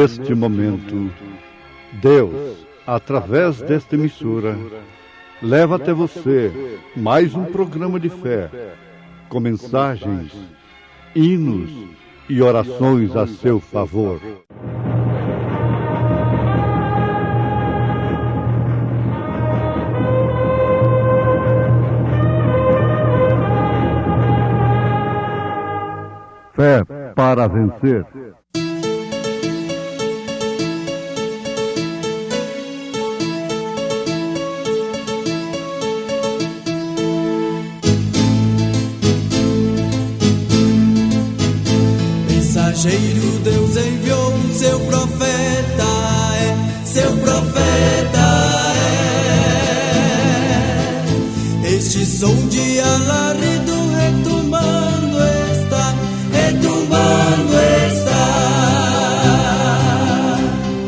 neste momento, Deus, através desta emissora, leva até você mais um programa de fé, com mensagens, hinos e orações a seu favor. Fé para vencer. Mensageiro, Deus enviou seu profeta, seu profeta Este som de alarido retumbando está, retumbando está.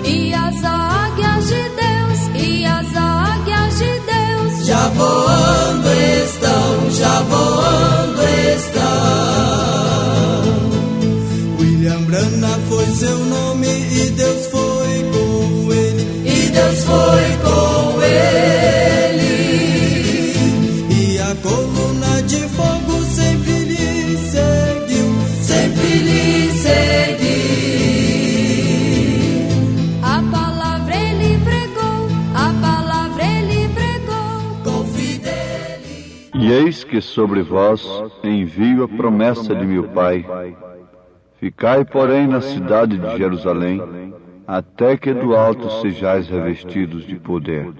E as águias de Deus, e as águias de Deus já voando estão, já voando estão. Brana foi seu nome e Deus foi com ele, e Deus foi com ele. E a coluna de fogo sempre lhe seguiu, sempre lhe seguiu. A palavra ele pregou, a palavra ele pregou com fidelidade. E eis que sobre vós envio a promessa de meu Pai. Ficai, porém, na cidade de Jerusalém, até que do alto sejais revestidos de poder.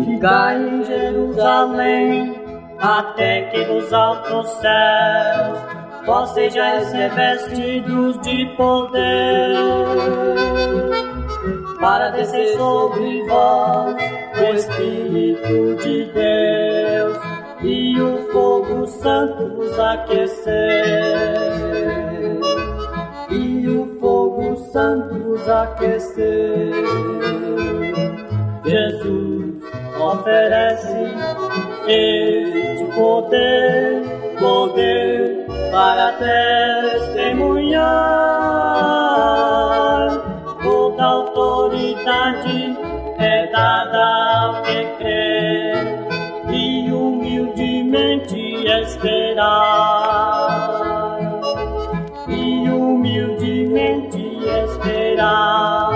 Ficai em Jerusalém, até que dos altos céus vós sejais revestidos de poder. Para descer sobre vós o Espírito de Deus e o fogo santo vos aquecer, e o fogo santo vos aquecer. Jesus oferece este poder, poder para testemunhar. Toda autoridade é dada ao que crê e humildemente esperar, e humildemente esperar.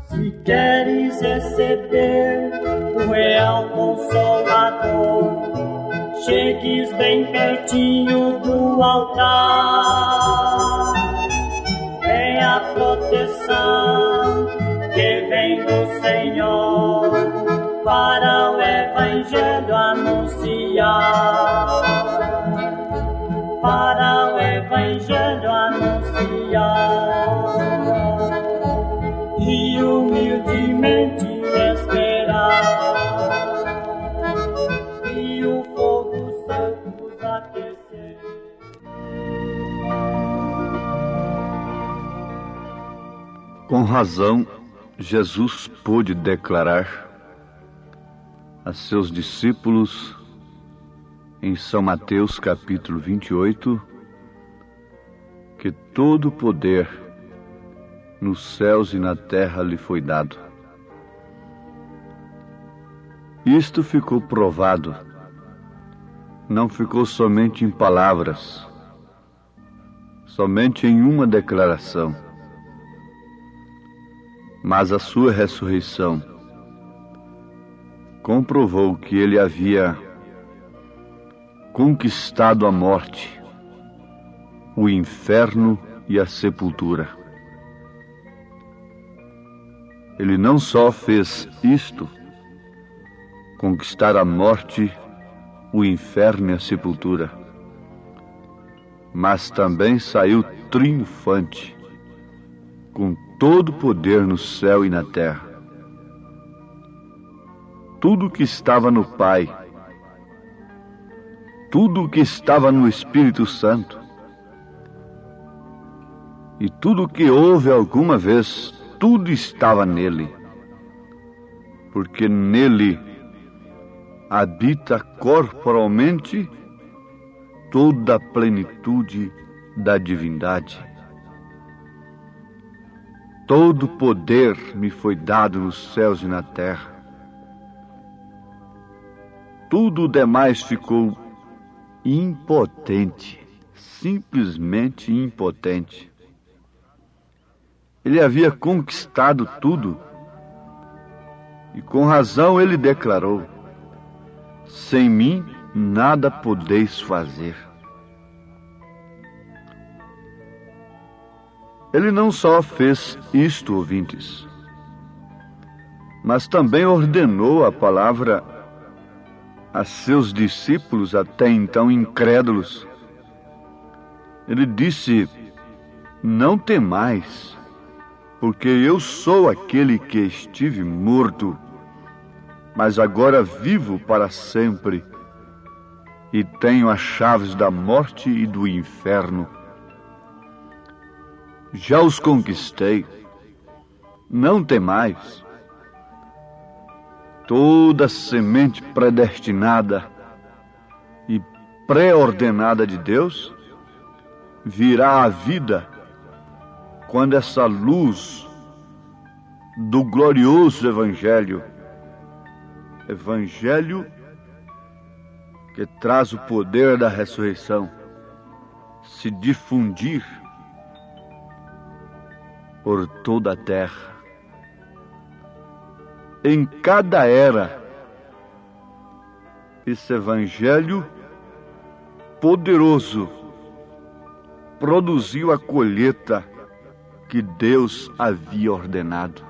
Se queres receber o real Consolador, chegues bem pertinho do altar. É a proteção que vem do Senhor para o Evangelho anunciar, para o Evangelho anunciar. E humildemente esperar, e o fogo santo vos aquecer. Com razão, Jesus pôde declarar a seus discípulos em São Mateus capítulo 28 que todo o poder nos céus e na terra lhe foi dado. Isto ficou provado, não ficou somente em palavras, somente em uma declaração, mas a sua ressurreição comprovou que ele havia conquistado a morte, o inferno e a sepultura. Ele não só fez isto, conquistar a morte, o inferno e a sepultura, mas também saiu triunfante, com todo o poder no céu e na terra. Tudo que estava no Pai tudo o que estava no Espírito Santo. E tudo o que houve alguma vez, tudo estava nele. Porque nele habita corporalmente toda a plenitude da divindade. Todo poder me foi dado nos céus e na terra. Tudo o demais ficou impotente, simplesmente impotente. Ele havia conquistado tudo, e com razão ele declarou: sem mim nada podeis fazer. Ele não só fez isto, ouvintes, mas também ordenou a palavra a seus discípulos, até então incrédulos. Ele disse: não temais, porque eu sou aquele que estive morto, mas agora vivo para sempre, e tenho as chaves da morte e do inferno. Já os conquistei, não temais. Toda semente predestinada e pré-ordenada de Deus virá à vida quando essa luz do glorioso Evangelho que traz o poder da ressurreição, se difundir por toda a terra. Em cada era, esse Evangelho poderoso produziu a colheita que Deus havia ordenado.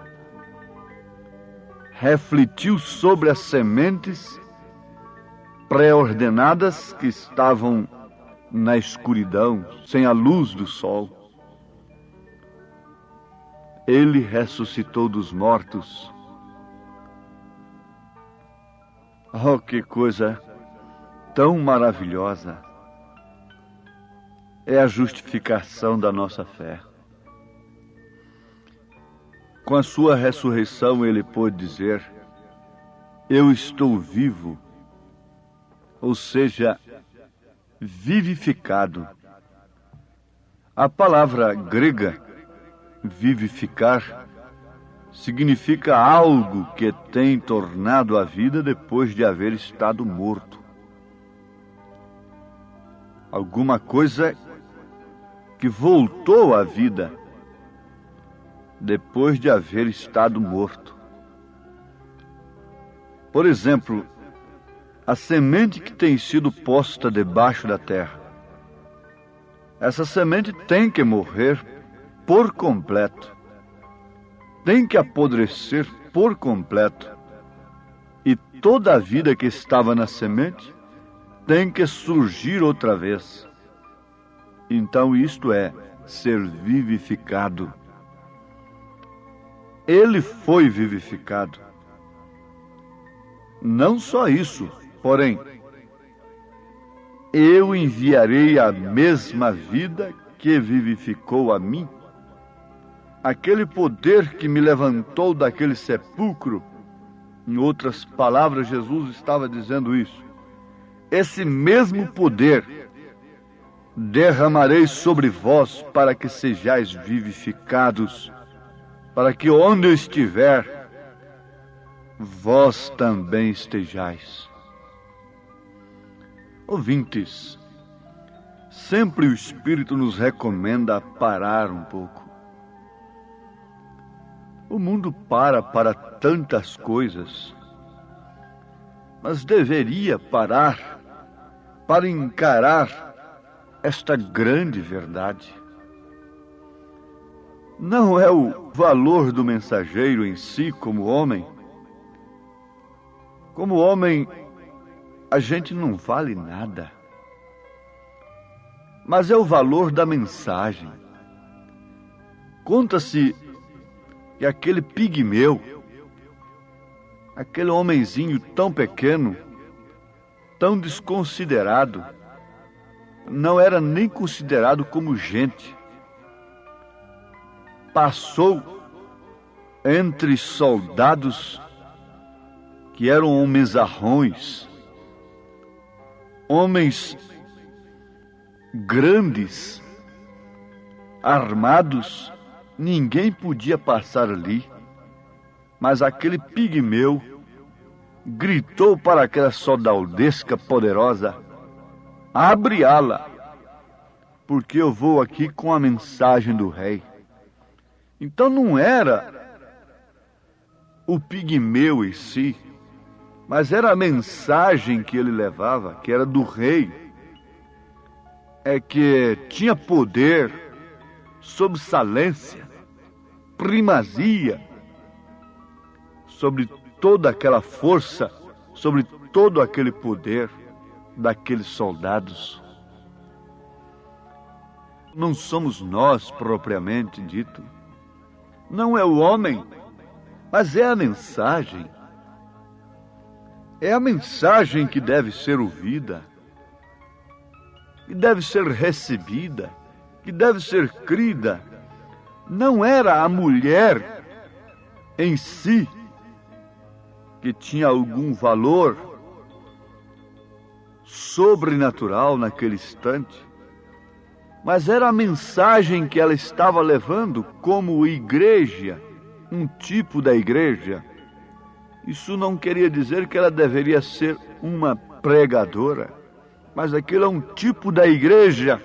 Refletiu sobre as sementes pré-ordenadas que estavam na escuridão, sem a luz do sol. Ele ressuscitou dos mortos. Oh, que coisa tão maravilhosa é a justificação da nossa fé. Com a sua ressurreição, ele pôde dizer: eu estou vivo, ou seja, vivificado. A palavra grega vivificar significa algo que tem tornado a vida depois de haver estado morto. Alguma coisa que voltou à vida depois de haver estado morto. Por exemplo, a semente que tem sido posta debaixo da terra. Essa semente tem que morrer por completo. Tem que apodrecer por completo. E toda a vida que estava na semente tem que surgir outra vez. Então isto é ser vivificado. Ele foi vivificado. Não só isso, porém, eu enviarei a mesma vida que vivificou a mim. Aquele poder que me levantou daquele sepulcro, em outras palavras, Jesus estava dizendo isso. Esse mesmo poder derramarei sobre vós para que sejais vivificados, para que onde eu estiver, vós também estejais. Ouvintes, sempre o Espírito nos recomenda parar um pouco. O mundo para tantas coisas, mas deveria parar para encarar esta grande verdade. Não é o valor do mensageiro em si como homem. Como homem, a gente não vale nada. Mas é o valor da mensagem. Conta-se que aquele pigmeu, aquele homenzinho tão pequeno, tão desconsiderado, não era nem considerado como gente. Passou entre soldados que eram homenzarrões, homens grandes, armados, ninguém podia passar ali. Mas aquele pigmeu gritou para aquela soldadesca poderosa: abre ala, porque eu vou aqui com a mensagem do rei. Então não era o pigmeu em si, mas era a mensagem que ele levava, que era do rei, que tinha poder, sobressalência, primazia sobre toda aquela força, sobre todo aquele poder daqueles soldados. Não somos nós propriamente dito, não é o homem, mas é a mensagem. É a mensagem que deve ser ouvida, que deve ser recebida, que deve ser crida. Não era a mulher em si que tinha algum valor sobrenatural naquele instante, mas era a mensagem que ela estava levando como igreja, um tipo da igreja. Isso não queria dizer que ela deveria ser uma pregadora, mas aquilo é um tipo da igreja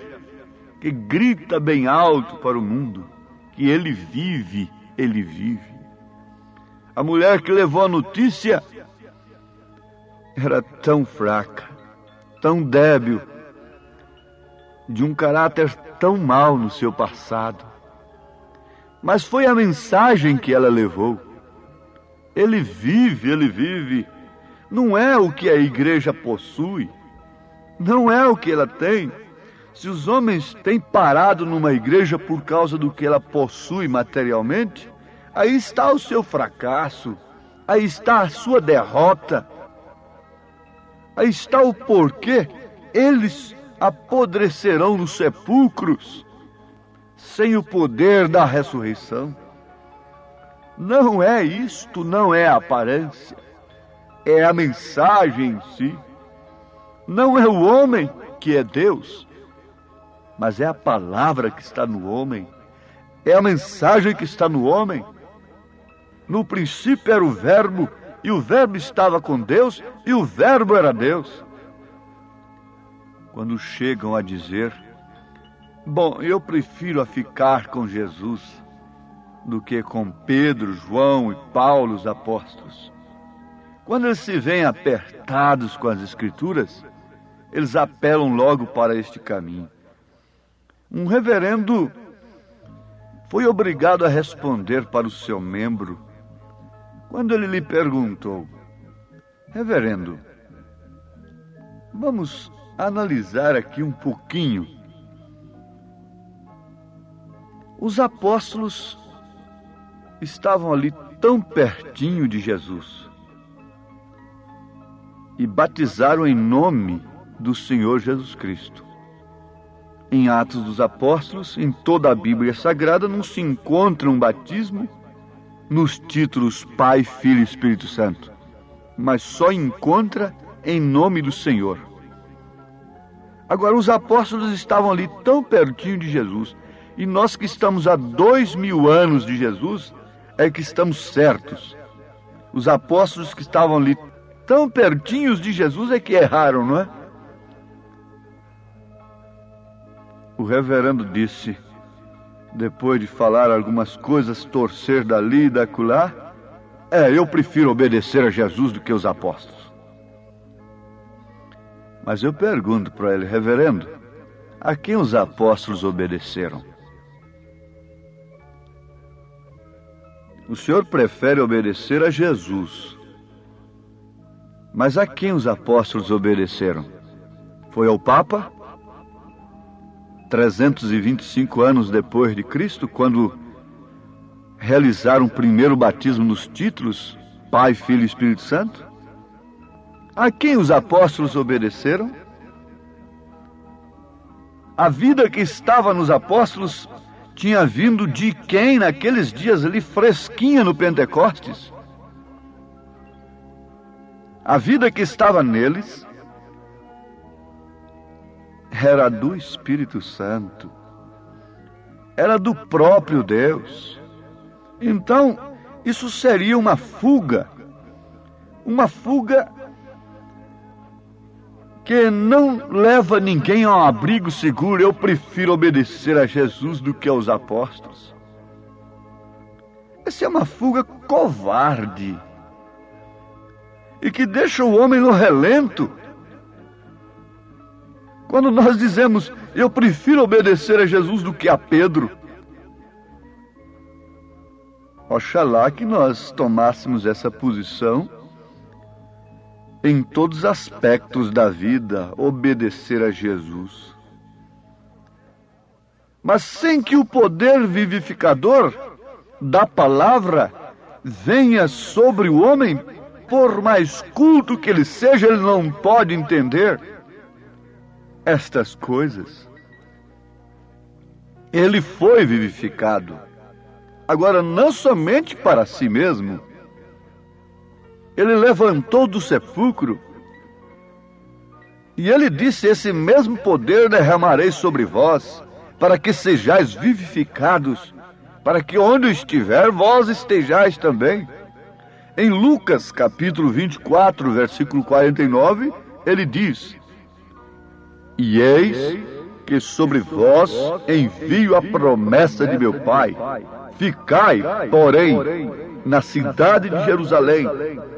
que grita bem alto para o mundo que ele vive, ele vive. A mulher que levou a notícia era tão fraca, tão débil, de um caráter tão mau no seu passado. Mas foi a mensagem que ela levou. Ele vive, ele vive. Não é o que a igreja possui, não é o que ela tem. Se os homens têm parado numa igreja por causa do que ela possui materialmente, aí está o seu fracasso, aí está a sua derrota, aí está o porquê eles apodrecerão nos sepulcros sem o poder da ressurreição. Não é isto, não é a aparência, é a mensagem em si. Não é o homem que é Deus, mas é a palavra que está no homem, é a mensagem que está no homem. No princípio era o Verbo, e o Verbo estava com Deus, e o Verbo era Deus. Quando chegam a dizer: bom, eu prefiro a ficar com Jesus do que com Pedro, João e Paulo, os apóstolos. Quando eles se veem apertados com as Escrituras, eles apelam logo para este caminho. Um reverendo foi obrigado a responder para o seu membro quando ele lhe perguntou: reverendo, vamos analisar aqui um pouquinho. Os apóstolos estavam ali tão pertinho de Jesus e batizaram em nome do Senhor Jesus Cristo. Em Atos dos Apóstolos, em toda a Bíblia Sagrada, não se encontra um batismo nos títulos Pai, Filho e Espírito Santo, mas só encontra em nome do Senhor. Agora, os apóstolos estavam ali tão pertinho de Jesus, e nós que estamos há 2000 anos de Jesus, é que estamos certos. Os apóstolos que estavam ali tão pertinhos de Jesus é que erraram, não é? O reverendo disse, depois de falar algumas coisas, torcer dali e daculá: eu prefiro obedecer a Jesus do que os apóstolos. Mas eu pergunto para ele: reverendo, a quem os apóstolos obedeceram? O senhor prefere obedecer a Jesus, mas a quem os apóstolos obedeceram? Foi ao Papa? 325 anos depois de Cristo, quando realizaram o primeiro batismo nos títulos Pai, Filho e Espírito Santo? a quem os apóstolos obedeceram? A vida que estava nos apóstolos tinha vindo de quem naqueles dias ali fresquinha no Pentecostes? A vida que estava neles era do Espírito Santo, era do próprio Deus. Então, isso seria uma fuga que não leva ninguém a um abrigo seguro. Eu prefiro obedecer a Jesus do que aos apóstolos. Essa é uma fuga covarde e que deixa o homem no relento. Quando nós dizemos, eu prefiro obedecer a Jesus do que a Pedro, oxalá que nós tomássemos essa posição em todos os aspectos da vida, obedecer a Jesus. Mas sem que o poder vivificador da palavra venha sobre o homem, por mais culto que ele seja, ele não pode entender estas coisas. Ele foi vivificado. Agora, não somente para si mesmo. Ele levantou do sepulcro e ele disse, esse mesmo poder derramarei sobre vós, para que sejais vivificados, para que onde eu estiver, vós estejais também. Em Lucas, capítulo 24, versículo 49, ele diz, e eis que sobre vós envio a promessa de meu Pai. Ficai, porém, na cidade de Jerusalém,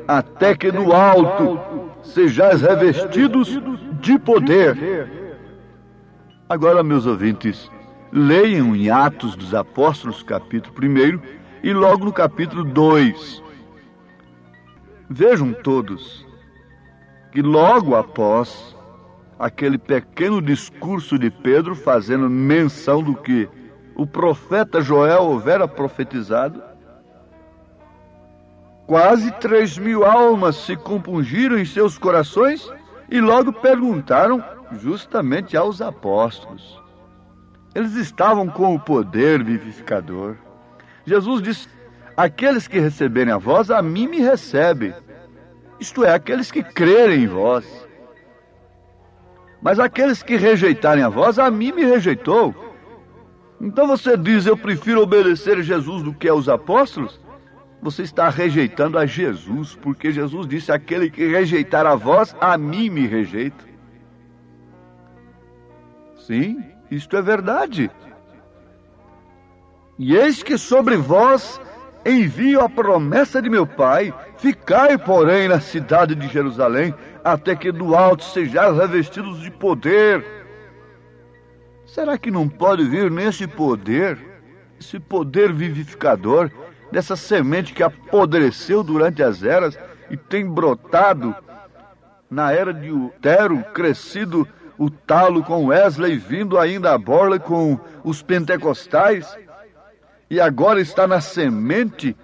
até que no alto sejais revestidos de poder. Agora, meus ouvintes, leiam em Atos dos Apóstolos, capítulo 1, e logo no capítulo 2. Vejam todos que logo após aquele pequeno discurso de Pedro, fazendo menção do que o profeta Joel houvera profetizado, quase 3.000 almas se compungiram em seus corações e logo perguntaram justamente aos apóstolos. Eles estavam com o poder vivificador. Jesus disse, aqueles que receberem a vós, a mim me recebem. Isto é, aqueles que crerem em vós. Mas aqueles que rejeitarem a vós, a mim me rejeitou. Então você diz, eu prefiro obedecer a Jesus do que aos apóstolos? Você está rejeitando a Jesus, porque Jesus disse, aquele que rejeitar a vós, a mim me rejeita. Sim, isto é verdade. E eis que sobre vós envio a promessa de meu Pai, ficai, porém, na cidade de Jerusalém, até que do alto sejais revestidos de poder. Será que não pode vir nesse poder, esse poder vivificador, dessa semente que apodreceu durante as eras e tem brotado na era de Lutero, crescido o talo com Wesley, vindo ainda a borla com os pentecostais, e agora está na semente,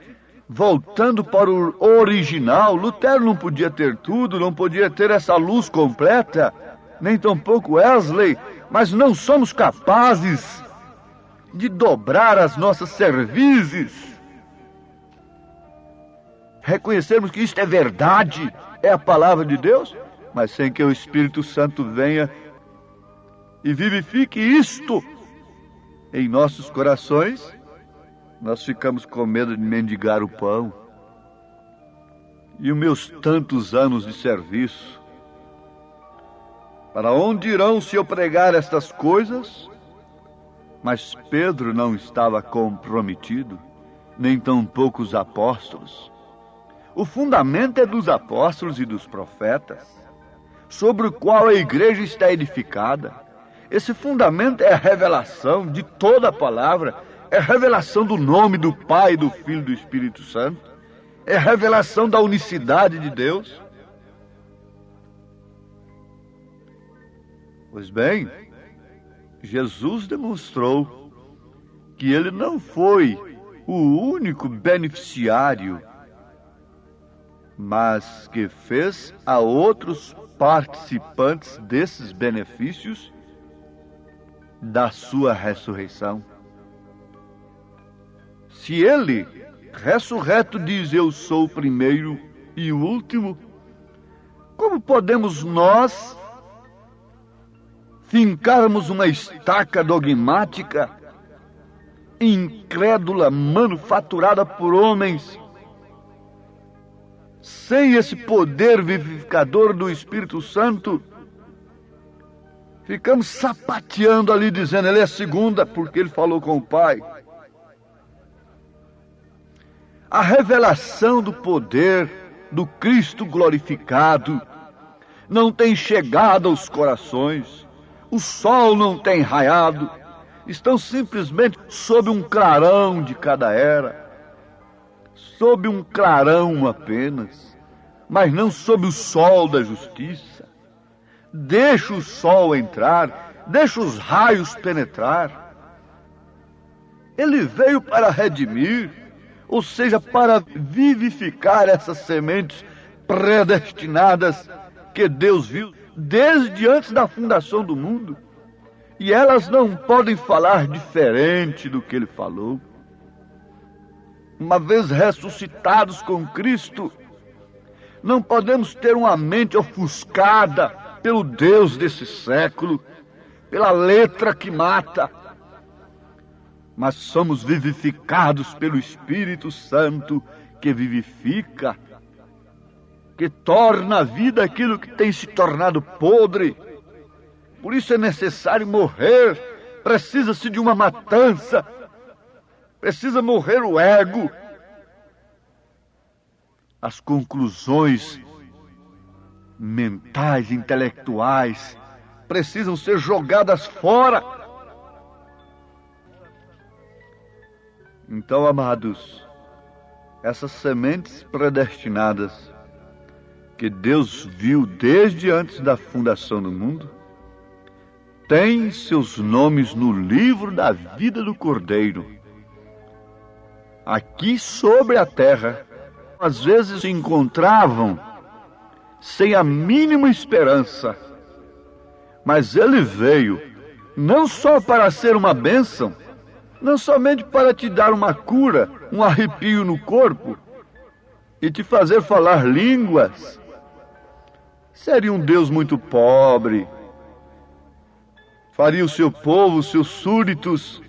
voltando para o original. Lutero não podia ter tudo, não podia ter essa luz completa, nem tampouco Wesley, mas não somos capazes de dobrar as nossas cervizes, reconhecermos que isto é verdade, é a palavra de Deus, mas sem que o Espírito Santo venha e vivifique isto em nossos corações, nós ficamos com medo de mendigar o pão. E os meus tantos anos de serviço, para onde irão se eu pregar estas coisas? Mas Pedro não estava comprometido, nem tampouco os apóstolos. O fundamento é dos apóstolos e dos profetas, sobre o qual a igreja está edificada. Esse fundamento é a revelação de toda a palavra, é a revelação do nome do Pai, do Filho e do Espírito Santo, é a revelação da unicidade de Deus. Pois bem, Jesus demonstrou que ele não foi o único beneficiário mas que fez a outros participantes desses benefícios da sua ressurreição. Se ele, ressurreto, diz: eu sou o primeiro e o último, como podemos nós fincarmos uma estaca dogmática, incrédula, manufaturada por homens, sem esse poder vivificador do Espírito Santo? Ficamos sapateando ali, dizendo: ele é segunda, porque ele falou com o Pai. A revelação do poder do Cristo glorificado não tem chegado aos corações. O sol não tem raiado. Estão simplesmente sob um clarão de cada era. Sob um clarão apenas, mas não sob o sol da justiça. Deixa o sol entrar, deixa os raios penetrar. Ele veio para redimir, ou seja, para vivificar essas sementes predestinadas que Deus viu desde antes da fundação do mundo. E elas não podem falar diferente do que ele falou. Uma vez ressuscitados com Cristo, não podemos ter uma mente ofuscada pelo Deus desse século, pela letra que mata, mas somos vivificados pelo Espírito Santo que vivifica, que torna a vida aquilo que tem se tornado podre. Por isso é necessário morrer, precisa-se de uma matança, precisa morrer o ego. As conclusões mentais, intelectuais, precisam ser jogadas fora. Então, amados, essas sementes predestinadas que Deus viu desde antes da fundação do mundo, têm seus nomes no livro da vida do Cordeiro. Aqui sobre a terra, às vezes se encontravam sem a mínima esperança, mas ele veio não só para ser uma bênção, não somente para te dar uma cura, um arrepio no corpo e te fazer falar línguas. Seria um Deus muito pobre, faria o seu povo, os seus súditos,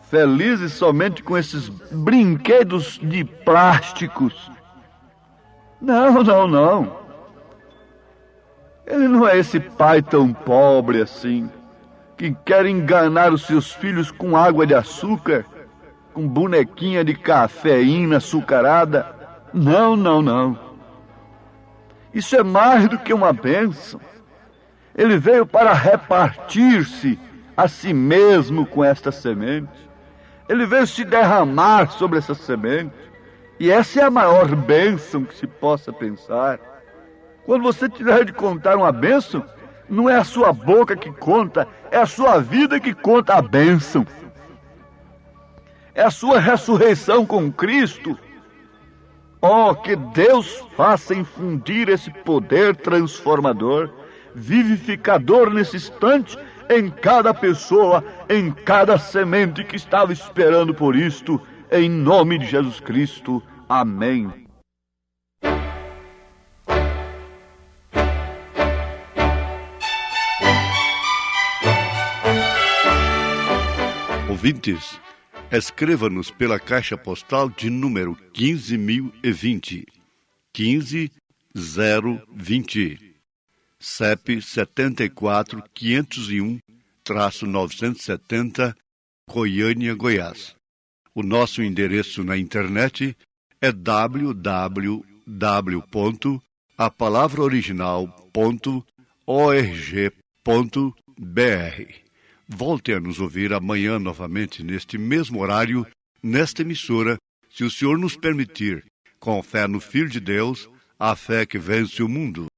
felizes somente com esses brinquedos de plásticos. Não, não, não. Ele não é esse pai tão pobre assim, que quer enganar os seus filhos com água de açúcar, com bonequinha de cafeína açucarada. Não, não, não. Isso é mais do que uma bênção. Ele veio para repartir-se a si mesmo com esta semente. Ele veio se derramar sobre essa semente. E essa é a maior bênção que se possa pensar. Quando você tiver de contar uma bênção, não é a sua boca que conta, é a sua vida que conta a bênção. É a sua ressurreição com Cristo. Oh, que Deus faça infundir esse poder transformador, vivificador nesse instante, em cada pessoa, em cada semente que estava esperando por isto, em nome de Jesus Cristo. Amém. Ouvintes, escreva-nos pela caixa postal de número 15.020, 15020, CEP 74.501-970, Goiânia, Goiás. O nosso endereço na internet é www.apalavraoriginal.org.br. Volte a nos ouvir amanhã novamente, neste mesmo horário, nesta emissora, se o Senhor nos permitir, com fé no Filho de Deus, a fé que vence o mundo.